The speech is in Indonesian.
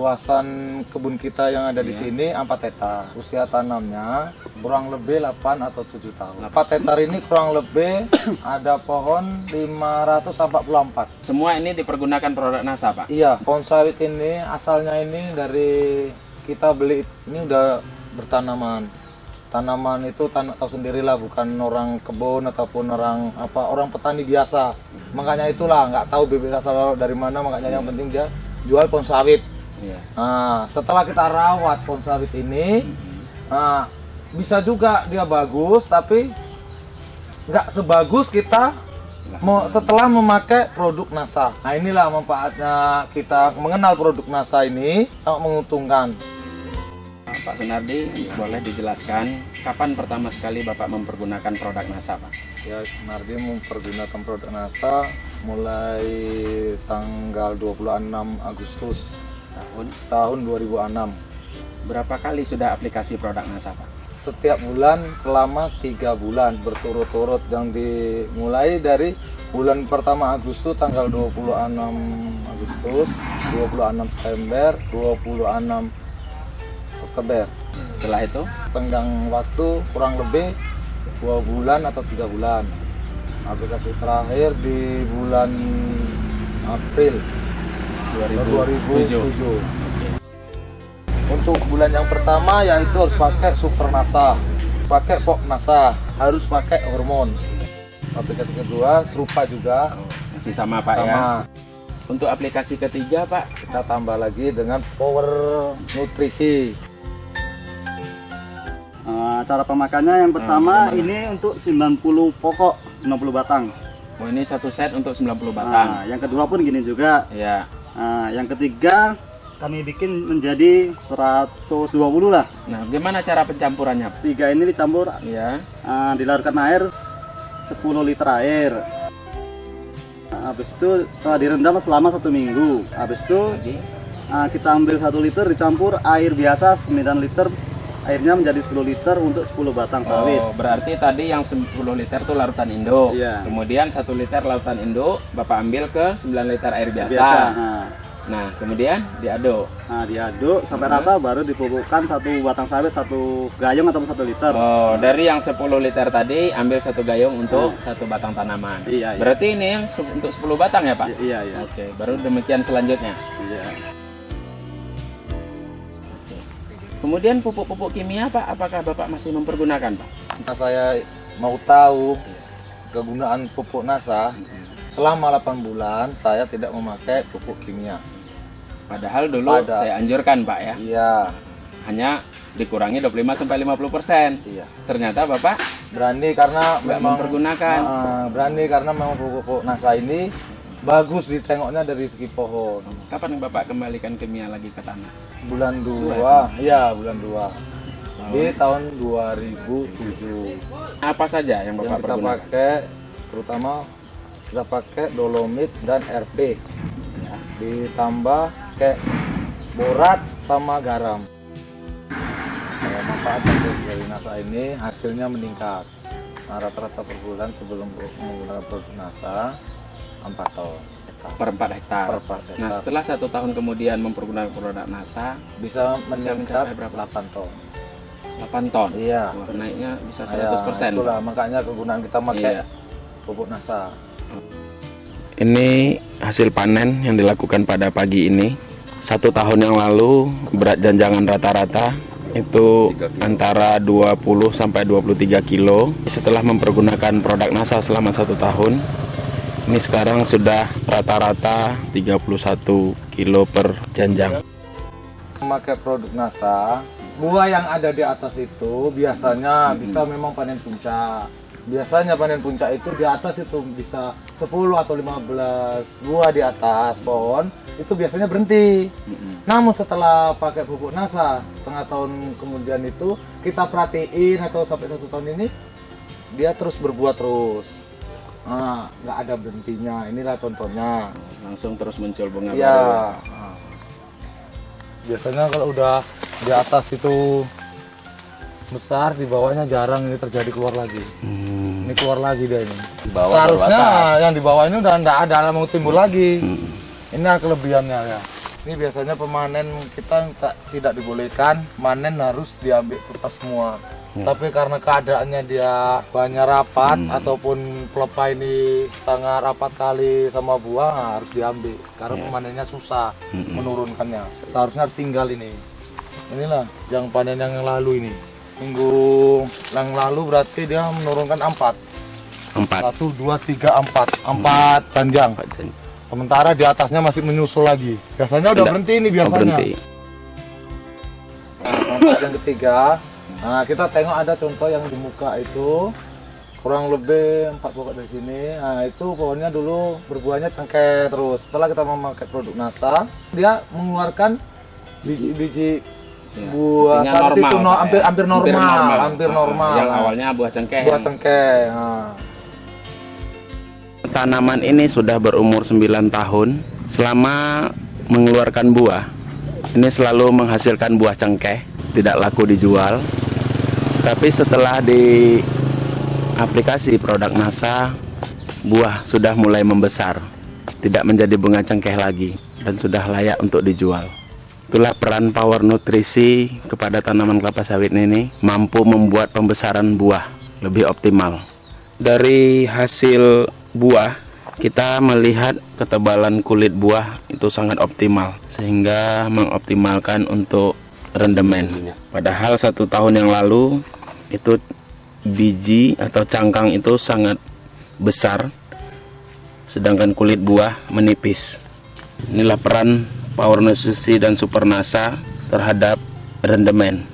luasan kebun kita yang ada di sini 4 hektar. Usia tanamnya kurang lebih 8 atau 7 tahun. 4 hektar ini kurang lebih ada pohon 544. Semua ini dipergunakan produk NASA, Pak? Iya, pohon sawit ini asalnya ini dari kita beli, ini udah bertanaman. Tanaman itu tahu sendirilah, bukan orang kebun ataupun orang petani biasa. Makanya itulah nggak tahu bibit asal dari mana, makanya yang penting dia jual pohon sawit. Nah, setelah kita rawat pohon sawit ini, bisa juga dia bagus, tapi nggak sebagus kita setelah memakai produk NASA. Nah, inilah manfaatnya kita mengenal produk NASA ini, sangat menguntungkan. Pak Sunardi, boleh dijelaskan kapan pertama sekali Bapak mempergunakan produk NASA, Pak? Ya, Sunardi mempergunakan produk NASA mulai tanggal 26 Agustus tahun 2006. Berapa kali sudah aplikasi produk NASA, Pak? Setiap bulan selama 3 bulan berturut-turut, yang dimulai dari bulan pertama Agustus tanggal 26 Agustus, 26 September, 26 Oktober. Setelah itu Tenggang waktu kurang lebih 2 bulan atau 3 bulan. Aplikasi terakhir di bulan April 2007. Untuk bulan yang pertama yaitu harus pakai Super NASA, pakai Pok NASA, harus pakai hormon. Aplikasi kedua serupa juga, masih sama, Pak, ya? Untuk aplikasi ketiga, Pak, kita tambah lagi dengan Power Nutrisi. Cara pemakannya yang pertama ini untuk 90 pokok, 90 batang. Oh, ini satu set untuk 90 batang. Yang kedua pun gini juga. Ya. Yang ketiga kami bikin menjadi 120 lah. Nah, gimana cara pencampurannya? 3 ini dicampur, Ya. dilarutkan air 10 liter air. Habis itu direndam selama 1 minggu. Habis itu kita ambil 1 liter dicampur air biasa 9 liter. Airnya menjadi 10 liter untuk 10 batang sawit. Oh, berarti tadi yang 10 liter itu larutan induk. Iya. Kemudian 1 liter lautan induk Bapak ambil ke 9 liter air biasa. Nah, kemudian diaduk. Diaduk sampai rata, baru dipupukkan 1 batang sawit 1 gayung atau 1 liter. Oh, dari yang 10 liter tadi ambil 1 gayung untuk 1 batang tanaman. Iya. Berarti ini yang untuk 10 batang ya, Pak? Iya. Oke, baru demikian selanjutnya. Iya. Kemudian pupuk-pupuk kimia, Pak, apakah Bapak masih mempergunakan, Pak? Nah, saya mau tahu kegunaan pupuk NASA, selama 8 bulan saya tidak memakai pupuk kimia. Padahal dulu saya anjurkan, Pak, ya. Iya. Hanya dikurangi 25-50%. Iya. Ternyata Bapak Berani karena memang mempergunakan. Berani karena memang pupuk NASA ini bagus ditengoknya dari segi pohon. Kapan Bapak kembalikan kimia lagi ke tanah? Bulan 2, ya bulan 2. Di tahun 2007. Apa saja yang Bapak Yang kita pergunakan? pakai, terutama kita pakai dolomit dan RP. Ya, ditambah kayak borat sama garam. Manfaat dari NASA ini hasilnya meningkat. Nah, rata-rata per bulan sebelum menggunakan produk NASA 4 ton Per 4 hektar. per 4 hektar. Nah, setelah 1 tahun kemudian mempergunakan produk NASA, Bisa meningkat mencapai berapa? 8 ton. 8 ton. Iya. Wah, naiknya bisa Ya, 100%. itulah makanya kegunaan kita pakai Iya. pupuk NASA. Ini hasil panen yang dilakukan pada pagi ini. 1 tahun yang lalu berat janjangan rata-rata itu antara 20 sampai 23 kilo. Setelah mempergunakan produk NASA selama 1 tahun, ini sekarang sudah rata-rata 31 kilo per janjang. Memakai produk NASA, buah yang ada di atas itu biasanya bisa memang panen puncak. Biasanya panen puncak itu di atas itu bisa 10 atau 15 buah di atas pohon, itu biasanya berhenti. Namun setelah pakai pupuk NASA, setengah tahun kemudian itu kita perhatiin atau sampai 1 tahun ini, dia terus berbuah terus. Nah, nggak ada berhentinya. Inilah contohnya. Langsung terus muncul bunga Iya. baru. Nah. Biasanya kalau udah di atas itu besar, di bawahnya jarang ini terjadi keluar lagi. Ini keluar lagi dia ini. Di bawah Seharusnya baru atas. yang di bawah ini udah nggak ada mau timbul lagi. Ini kelebihannya ya. Ini biasanya pemanen kita tidak dibolehkan, manen harus diambil kertas semua. Tapi karena keadaannya dia banyak rapat ataupun pelepah ini sangat rapat kali sama buah, harus diambil karena pemanennya susah menurunkannya. Seharusnya tinggal ini. Inilah yang panen yang lalu ini. Minggu yang lalu berarti dia menurunkan 4. 1, 2, 3, 4 panjang. Sementara di atasnya masih menyusul lagi. Biasanya udah berhenti ini biasanya. Nah, contoh yang ketiga. Nah, kita tengok ada contoh yang di muka itu kurang lebih 4 pokok dari sini. Nah, itu pohonnya dulu berbuahnya cengkeh terus. Setelah kita memakai produk NASA, dia mengeluarkan biji-biji buah saat itu hampir normal. Yang awalnya buah cengkeh. Nah. Tanaman ini sudah berumur 9 tahun. Selama mengeluarkan buah, ini selalu menghasilkan buah cengkeh, tidak laku dijual. Tapi setelah di aplikasi produk NASA, buah sudah mulai membesar, tidak menjadi bunga cengkeh lagi, dan sudah layak untuk dijual. Itulah peran power nutrisi kepada tanaman kelapa sawit ini, mampu membuat pembesaran buah lebih optimal. Dari hasil buah, kita melihat ketebalan kulit buah itu sangat optimal, sehingga mengoptimalkan untuk rendemen. Padahal 1 tahun yang lalu itu biji atau cangkang itu sangat besar, sedangkan kulit buah menipis. Inilah peran power nutrisi dan super NASA terhadap rendemen.